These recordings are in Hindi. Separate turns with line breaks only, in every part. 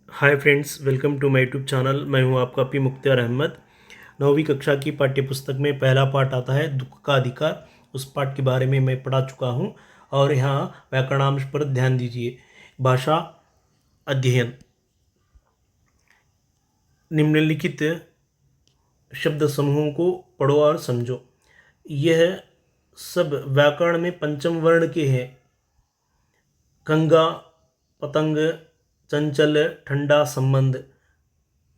Hi friends, welcome to my YouTube channel. मैं हूं आपका पी मुख्तियार अहमद। 9वीं कक्षा की पाठ्यपुस्तक में पहला पाठ आता है दुख का अधिकार। उस पाठ के बारे में मैं पढ़ा चुका हूं और यहाँ व्याकरणांश पर ध्यान दीजिए। भाषा अध्ययन। निम्नलिखित शब्द समूहों को पढ़ो और समझो। यह सब व्याकरण में पंचम वर्ण के हैं। गंगा, पतंग, चंचल, ठंडा, संबंध।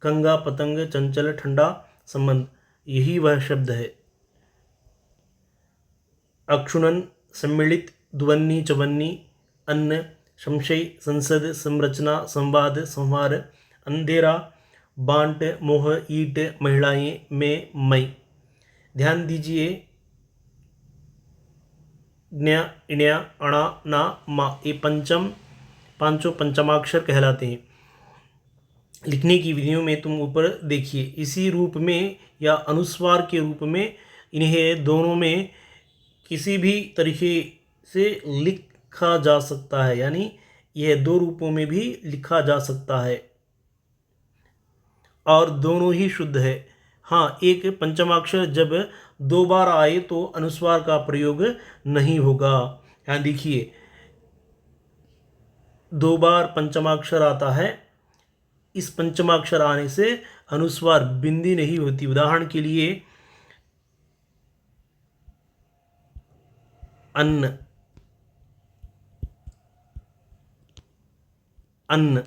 गंगा, पतंग, चंचल, ठंडा, संबंध, यही वह शब्द है। अक्षुणन, सम्मिलित, द्वन्नी, चवन्नी, अन्न, संशय, संसद, संरचना, संवाद, संहार, अंधेरा, बांट, मोह, ईट, महिलाएं, मैं। ध्यान दीजिए, ज्ञ, इण्या, अणा, ना, मा, ये पांचों पंचमाक्षर कहलाते हैं। लिखने की विधियों में तुम ऊपर देखिए, इसी रूप में या अनुस्वार के रूप में इन्हें दोनों में किसी भी तरीके से लिखा जा सकता है, यानी यह दो रूपों में भी लिखा जा सकता है और दोनों ही शुद्ध है। हाँ, एक पंचमाक्षर जब दो बार आए तो अनुस्वार का प्रयोग नहीं होगा। यहाँ देखिए, दो बार पंचमाक्षर आता है, इस पंचमाक्षर आने से अनुस्वार बिंदी नहीं होती। उदाहरण के लिए अन्न, अन्न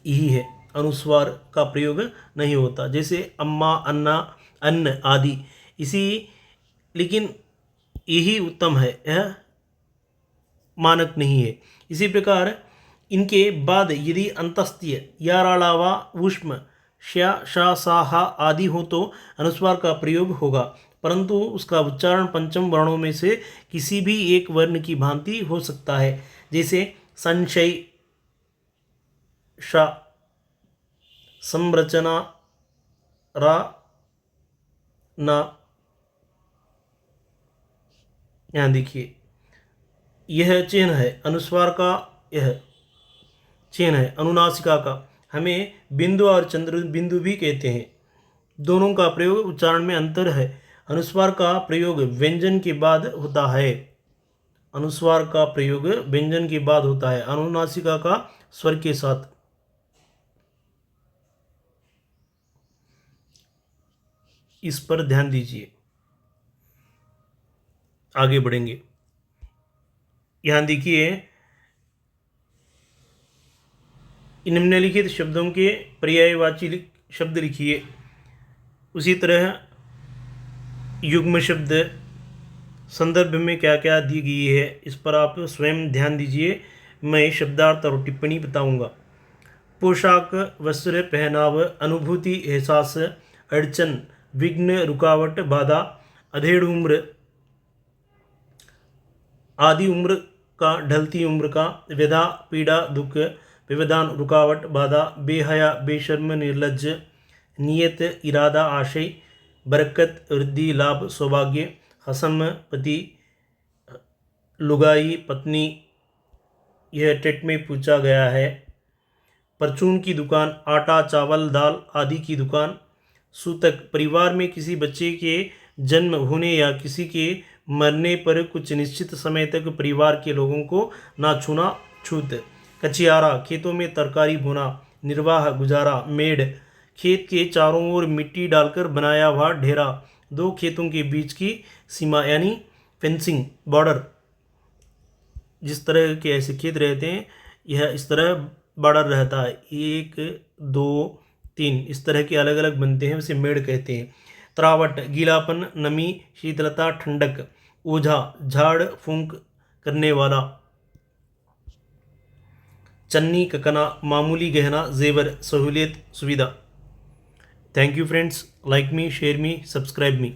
यही है, अनुस्वार का प्रयोग नहीं होता। जैसे अम्मा, अन्ना, अन्न आदि, इसी लेकिन यही उत्तम है, यह मानक नहीं है। इसी प्रकार इनके बाद यदि अंतस्त्य, यारालावा, ऊष्म, श्या, शा, सा, हा आदि हो तो अनुस्वार का प्रयोग होगा, परंतु उसका उच्चारण पंचम वर्णों में से किसी भी एक वर्ण की भांति हो सकता है। जैसे संशय, शा, संरचना, रा, ना। यहाँ देखिए, यह चिन्ह है अनुस्वार का, यह चिन्ह है अनुनासिका का। हमें बिंदु और चंद्र बिंदु भी कहते हैं। दोनों का प्रयोग उच्चारण में अंतर है। अनुस्वार का प्रयोग व्यंजन के बाद होता है, अनुस्वार का प्रयोग व्यंजन के बाद होता है, अनुनासिका का स्वर के साथ। इस पर ध्यान दीजिए, आगे बढ़ेंगे। यहां देखिए, निम्नलिखित शब्दों के पर्यायवाची शब्द लिखिए। उसी तरह युग्म शब्द संदर्भ में क्या क्या दी गई है, इस पर आप स्वयं ध्यान दीजिए। मैं शब्दार्थ और टिप्पणी बताऊंगा। पोशाक, वस्त्र, पहनाव, अनुभूति, एहसास, अड़चन, विघ्न, रुकावट, बाधा, अधेड़ उम्र, आदि उम्र का, ढलती उम्र का, व्यधा, पीड़ा, दुख, व्यवधान, रुकावट, बाधा, बेहया, बेशर्म, निर्लज्ज, नियत, इरादा, आशय, बरकत, वृद्धि, लाभ, सौभाग्य, हसम, पति, लुगाई, पत्नी, यह टेट में पूछा गया है। परचून की दुकान, आटा, चावल, दाल आदि की दुकान। सूतक, परिवार में किसी बच्चे के जन्म होने या किसी के मरने पर कुछ निश्चित समय तक परिवार के लोगों को ना छूना, छूत। कचियारा, खेतों में तरकारी बोना। निर्वाह, गुजारा। मेड़, खेत के चारों ओर मिट्टी डालकर बनाया हुआ ढेरा, दो खेतों के बीच की सीमा यानी फेंसिंग, बॉर्डर। जिस तरह के ऐसे खेत रहते हैं, यह इस तरह बॉर्डर रहता है, 1 2 3 इस तरह के अलग अलग बनते हैं, उसे मेड़ कहते हैं। त्रावट, गीलापन, नमी, शीतलता, ठंडक। ओझा, झाड़ फूंक करने वाला। चन्नी, ककना, मामूली गहना, जेवर, सहूलियत, सुविधा। Thank you friends, like me, share me, subscribe me.